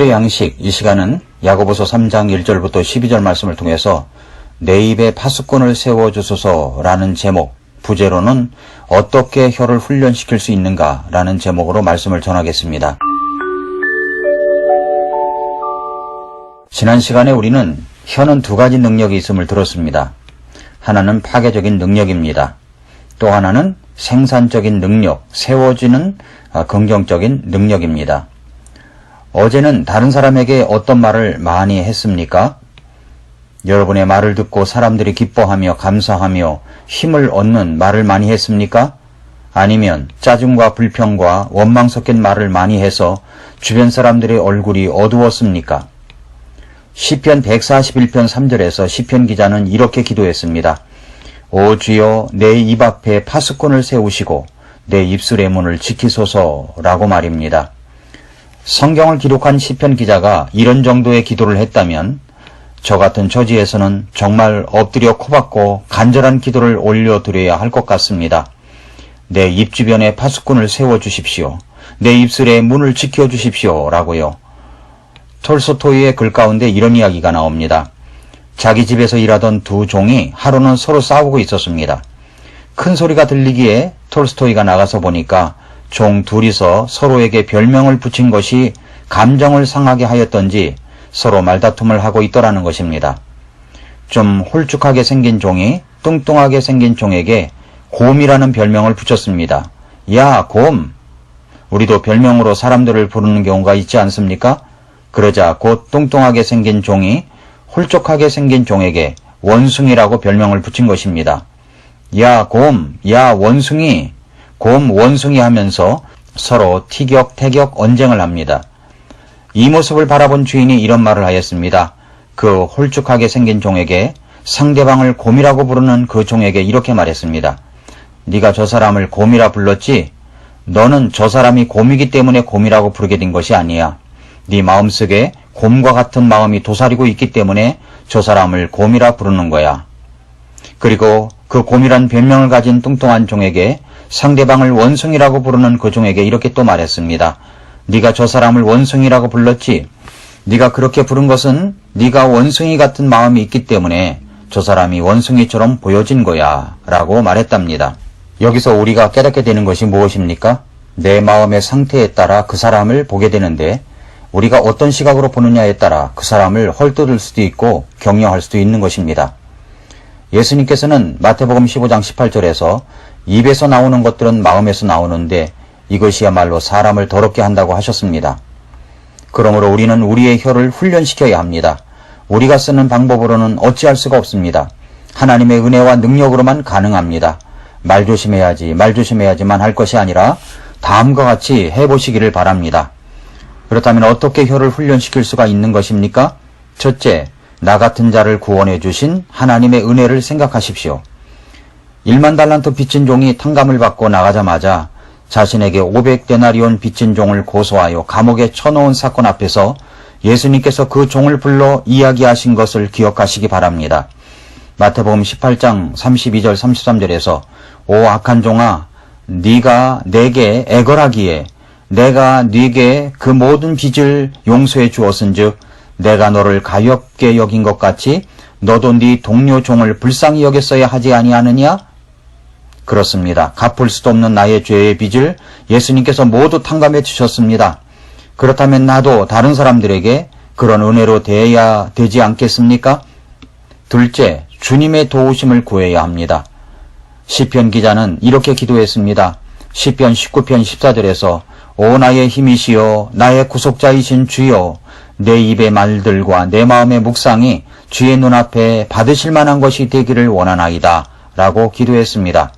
오늘의 양식, 이 시간은 야고보서 3장 1절부터 12절 말씀을 통해서 내 입에 파수꾼을 세워주소서라는 제목, 부제로는 어떻게 혀를 훈련시킬 수 있는가 라는 제목으로 말씀을 전하겠습니다. 지난 시간에 우리는 혀는 두 가지 능력이 있음을 들었습니다. 하나는 파괴적인 능력입니다. 또 하나는 생산적인 능력, 세워지는 긍정적인 능력입니다. 어제는 다른 사람에게 어떤 말을 많이 했습니까? 여러분의 말을 듣고 사람들이 기뻐하며 감사하며 힘을 얻는 말을 많이 했습니까? 아니면 짜증과 불평과 원망 섞인 말을 많이 해서 주변 사람들의 얼굴이 어두웠습니까? 시편 141편 3절에서 시편 기자는 이렇게 기도했습니다. 오 주여, 내 입 앞에 파수꾼을 세우시고 내 입술의 문을 지키소서라고 말입니다. 성경을 기록한 시편 기자가 이런 정도의 기도를 했다면 저 같은 처지에서는 정말 엎드려 코박고 간절한 기도를 올려드려야 할 것 같습니다. 내 입 주변에 파수꾼을 세워주십시오. 내 입술의 문을 지켜주십시오. 라고요. 톨스토이의 글 가운데 이런 이야기가 나옵니다. 자기 집에서 일하던 두 종이 하루는 서로 싸우고 있었습니다. 큰 소리가 들리기에 톨스토이가 나가서 보니까 종 둘이서 서로에게 별명을 붙인 것이 감정을 상하게 하였던지 서로 말다툼을 하고 있더라는 것입니다. 좀 홀쭉하게 생긴 종이 뚱뚱하게 생긴 종에게 곰이라는 별명을 붙였습니다. 야, 곰! 우리도 별명으로 사람들을 부르는 경우가 있지 않습니까? 그러자 곧 뚱뚱하게 생긴 종이 홀쭉하게 생긴 종에게 원숭이라고 별명을 붙인 것입니다. 야, 곰! 야, 원숭이! 곰, 원숭이 하면서 서로 티격태격 언쟁을 합니다. 이 모습을 바라본 주인이 이런 말을 하였습니다. 그 홀쭉하게 생긴 종에게 상대방을 곰이라고 부르는 그 종에게 이렇게 말했습니다. 네가 저 사람을 곰이라 불렀지? 너는 저 사람이 곰이기 때문에 곰이라고 부르게 된 것이 아니야. 네 마음속에 곰과 같은 마음이 도사리고 있기 때문에 저 사람을 곰이라 부르는 거야. 그리고 그 곰이란 별명을 가진 뚱뚱한 종에게 상대방을 원숭이라고 부르는 그 종에게 이렇게 또 말했습니다. 네가 저 사람을 원숭이라고 불렀지? 네가 그렇게 부른 것은 네가 원숭이 같은 마음이 있기 때문에 저 사람이 원숭이처럼 보여진 거야 라고 말했답니다. 여기서 우리가 깨닫게 되는 것이 무엇입니까? 내 마음의 상태에 따라 그 사람을 보게 되는데 우리가 어떤 시각으로 보느냐에 따라 그 사람을 헐뜯을 수도 있고 격려할 수도 있는 것입니다. 예수님께서는 마태복음 15장 18절에서 입에서 나오는 것들은 마음에서 나오는데 이것이야말로 사람을 더럽게 한다고 하셨습니다. 그러므로 우리는 우리의 혀를 훈련시켜야 합니다. 우리가 쓰는 방법으로는 어찌할 수가 없습니다. 하나님의 은혜와 능력으로만 가능합니다. 말 조심해야지만 할 것이 아니라 다음과 같이 해보시기를 바랍니다. 그렇다면 어떻게 혀를 훈련시킬 수가 있는 것입니까? 첫째, 나 같은 자를 구원해 주신 하나님의 은혜를 생각하십시오. 1만 달란트 빚진 종이 탕감을 받고 나가자마자 자신에게 500데나리온 빚진 종을 고소하여 감옥에 쳐놓은 사건 앞에서 예수님께서 그 종을 불러 이야기하신 것을 기억하시기 바랍니다. 마태복음 18장 32절 33절에서 오 악한 종아, 네가 내게 애걸하기에 내가 네게 그 모든 빚을 용서해 주었은즉 내가 너를 가엾게 여긴 것 같이 너도 네 동료 종을 불쌍히 여겼어야 하지 아니하느냐? 그렇습니다. 갚을 수도 없는 나의 죄의 빚을 예수님께서 모두 탕감해 주셨습니다. 그렇다면 나도 다른 사람들에게 그런 은혜로 대해야 되지 않겠습니까? 둘째, 주님의 도우심을 구해야 합니다. 시편 기자는 이렇게 기도했습니다. 시편 19편 14절에서 오 나의 힘이시여 나의 구속자이신 주여 내 입의 말들과 내 마음의 묵상이 주의 눈앞에 받으실 만한 것이 되기를 원하나이다 라고 기도했습니다.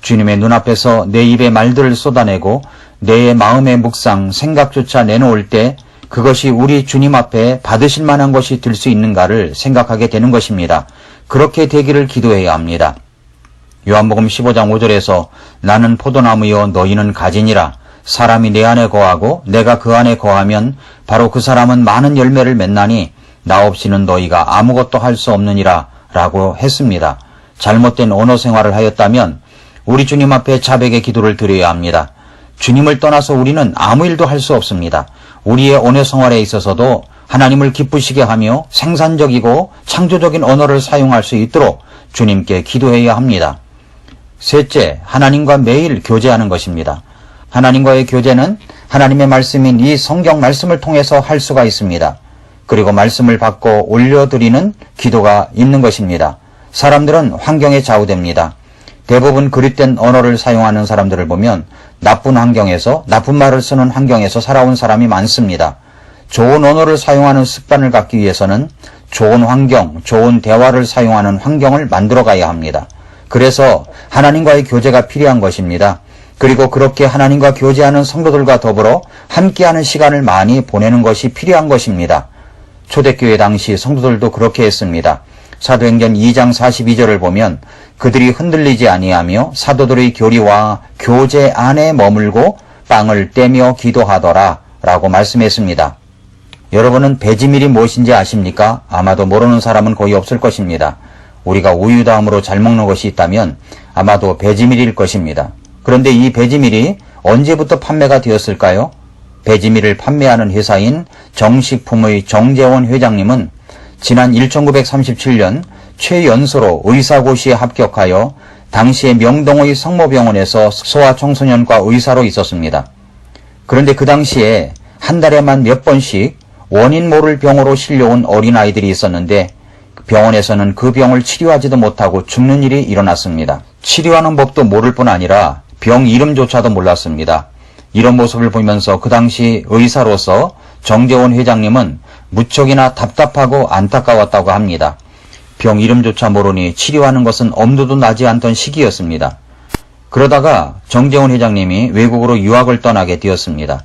주님의 눈앞에서 내 입의 말들을 쏟아내고 내 마음의 묵상, 생각조차 내놓을 때 그것이 우리 주님 앞에 받으실 만한 것이 될 수 있는가를 생각하게 되는 것입니다. 그렇게 되기를 기도해야 합니다. 요한복음 15장 5절에서 나는 포도나무여 너희는 가지니라. 사람이 내 안에 거하고 내가 그 안에 거하면 바로 그 사람은 많은 열매를 맺나니 나 없이는 너희가 아무것도 할 수 없느니라 라고 했습니다. 잘못된 언어 생활을 하였다면 우리 주님 앞에 자백의 기도를 드려야 합니다. 주님을 떠나서 우리는 아무 일도 할 수 없습니다. 우리의 언어 생활에 있어서도 하나님을 기쁘시게 하며 생산적이고 창조적인 언어를 사용할 수 있도록 주님께 기도해야 합니다. 셋째, 하나님과 매일 교제하는 것입니다. 하나님과의 교제는 하나님의 말씀인 이 성경 말씀을 통해서 할 수가 있습니다. 그리고 말씀을 받고 올려드리는 기도가 있는 것입니다. 사람들은 환경에 좌우됩니다. 대부분 그릇된 언어를 사용하는 사람들을 보면 나쁜 환경에서, 나쁜 말을 쓰는 환경에서 살아온 사람이 많습니다. 좋은 언어를 사용하는 습관을 갖기 위해서는 좋은 환경, 좋은 대화를 사용하는 환경을 만들어 가야 합니다. 그래서 하나님과의 교제가 필요한 것입니다. 그리고 그렇게 하나님과 교제하는 성도들과 더불어 함께하는 시간을 많이 보내는 것이 필요한 것입니다. 초대교회 당시 성도들도 그렇게 했습니다. 사도행전 2장 42절을 보면 그들이 흔들리지 아니하며 사도들의 교리와 교제 안에 머물고 빵을 떼며 기도하더라 라고 말씀했습니다. 여러분은 배지밀이 무엇인지 아십니까? 아마도 모르는 사람은 거의 없을 것입니다. 우리가 우유다음으로 잘 먹는 것이 있다면 아마도 배지밀일 것입니다. 그런데 이 배지밀이 언제부터 판매가 되었을까요? 배지밀을 판매하는 회사인 정식품의 정재원 회장님은 지난 1937년 최연소로 의사고시에 합격하여 당시의 명동의 성모병원에서 소아청소년과 의사로 있었습니다. 그런데 그 당시에 한 달에만 몇 번씩 원인 모를 병으로 실려온 어린아이들이 있었는데 병원에서는 그 병을 치료하지도 못하고 죽는 일이 일어났습니다. 치료하는 법도 모를 뿐 아니라 병 이름조차도 몰랐습니다. 이런 모습을 보면서 그 당시 의사로서 정재원 회장님은 무척이나 답답하고 안타까웠다고 합니다. 병 이름조차 모르니 치료하는 것은 엄두도 나지 않던 시기였습니다. 그러다가 정재원 회장님이 외국으로 유학을 떠나게 되었습니다.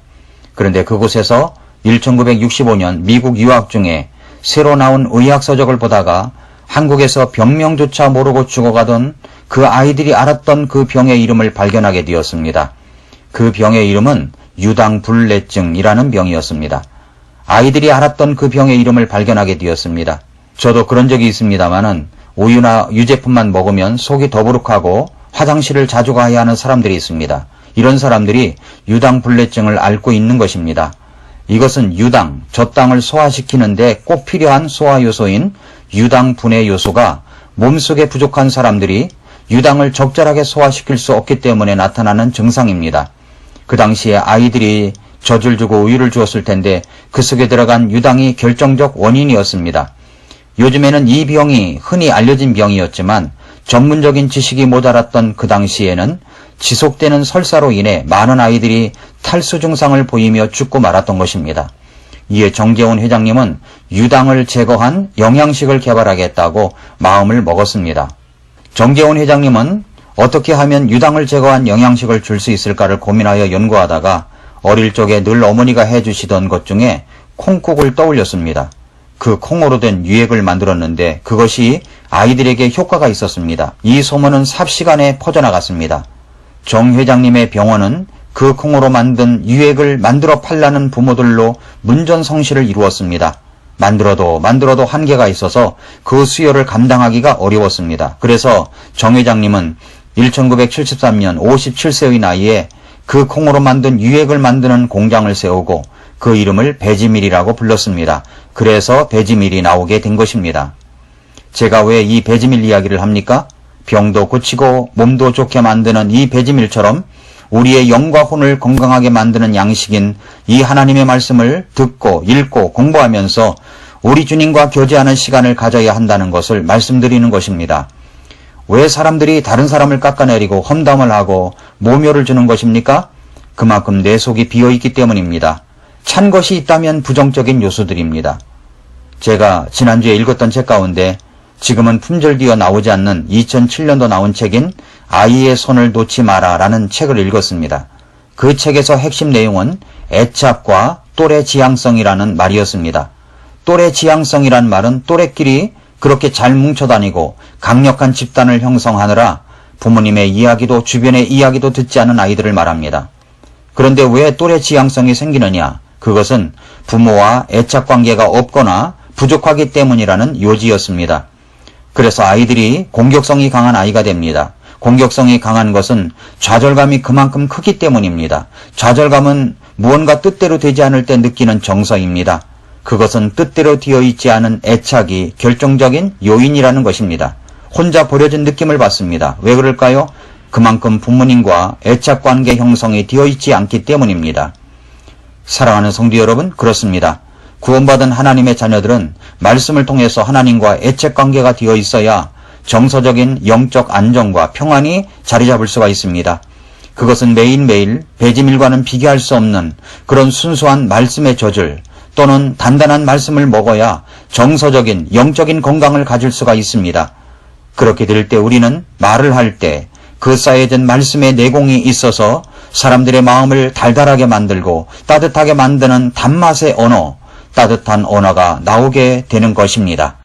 그런데 그곳에서 1965년 미국 유학 중에 새로 나온 의학서적을 보다가 한국에서 병명조차 모르고 죽어가던 그 아이들이 앓았던 그 병의 이름을 발견하게 되었습니다. 그 병의 이름은 유당불내증이라는 병이었습니다. 아이들이 앓았던 그 병의 이름을 발견하게 되었습니다. 저도 그런 적이 있습니다만은 우유나 유제품만 먹으면 속이 더부룩하고 화장실을 자주 가야 하는 사람들이 있습니다. 이런 사람들이 유당불내증을 앓고 있는 것입니다. 이것은 유당, 젖당을 소화시키는데 꼭 필요한 소화요소인 유당분해 요소가 몸속에 부족한 사람들이 유당을 적절하게 소화시킬 수 없기 때문에 나타나는 증상입니다. 그 당시에 아이들이 젖을 주고 우유를 주었을 텐데 그 속에 들어간 유당이 결정적 원인이었습니다. 요즘에는 이 병이 흔히 알려진 병이었지만 전문적인 지식이 모자랐던 그 당시에는 지속되는 설사로 인해 많은 아이들이 탈수 증상을 보이며 죽고 말았던 것입니다. 이에 정재원 회장님은 유당을 제거한 영양식을 개발하겠다고 마음을 먹었습니다. 정재원 회장님은 어떻게 하면 유당을 제거한 영양식을 줄 수 있을까를 고민하여 연구하다가 어릴 적에 늘 어머니가 해주시던 것 중에 콩국을 떠올렸습니다. 그 콩으로 된 유액을 만들었는데 그것이 아이들에게 효과가 있었습니다. 이 소문은 삽시간에 퍼져나갔습니다. 정 회장님의 병원은 그 콩으로 만든 유액을 만들어 팔라는 부모들로 문전성시를 이루었습니다. 만들어도 한계가 있어서 그 수요를 감당하기가 어려웠습니다. 그래서 정 회장님은 1973년 57세의 나이에 그 콩으로 만든 유액을 만드는 공장을 세우고 그 이름을 배지밀이라고 불렀습니다. 그래서 배지밀이 나오게 된 것입니다. 제가 왜 이 배지밀 이야기를 합니까? 병도 고치고 몸도 좋게 만드는 이 배지밀처럼 우리의 영과 혼을 건강하게 만드는 양식인 이 하나님의 말씀을 듣고 읽고 공부하면서 우리 주님과 교제하는 시간을 가져야 한다는 것을 말씀드리는 것입니다. 왜 사람들이 다른 사람을 깎아내리고 험담을 하고 모멸을 주는 것입니까? 그만큼 내 속이 비어있기 때문입니다. 찬 것이 있다면 부정적인 요소들입니다. 제가 지난주에 읽었던 책 가운데 지금은 품절되어 나오지 않는 2007년도 나온 책인 아이의 손을 놓지 마라 라는 책을 읽었습니다. 그 책에서 핵심 내용은 애착과 또래 지향성이라는 말이었습니다. 또래 지향성이란 말은 또래끼리 그렇게 잘 뭉쳐다니고 강력한 집단을 형성하느라 부모님의 이야기도 주변의 이야기도 듣지 않은 아이들을 말합니다. 그런데 왜 또래 지향성이 생기느냐? 그것은 부모와 애착관계가 없거나 부족하기 때문이라는 요지였습니다. 그래서 아이들이 공격성이 강한 아이가 됩니다. 공격성이 강한 것은 좌절감이 그만큼 크기 때문입니다. 좌절감은 무언가 뜻대로 되지 않을 때 느끼는 정서입니다. 그것은 뜻대로 되어 있지 않은 애착이 결정적인 요인이라는 것입니다. 혼자 버려진 느낌을 받습니다. 왜 그럴까요? 그만큼 부모님과 애착관계 형성이 되어 있지 않기 때문입니다. 사랑하는 성도 여러분, 그렇습니다. 구원받은 하나님의 자녀들은 말씀을 통해서 하나님과 애착관계가 되어 있어야 정서적인 영적 안정과 평안이 자리 잡을 수가 있습니다. 그것은 매일매일 배지밀과는 비교할 수 없는 그런 순수한 말씀의 젖을 또는 단단한 말씀을 먹어야 정서적인 영적인 건강을 가질 수가 있습니다. 그렇게 될 때 우리는 말을 할 때 그 쌓여진 말씀의 내공이 있어서 사람들의 마음을 달달하게 만들고 따뜻하게 만드는 단맛의 언어, 따뜻한 언어가 나오게 되는 것입니다.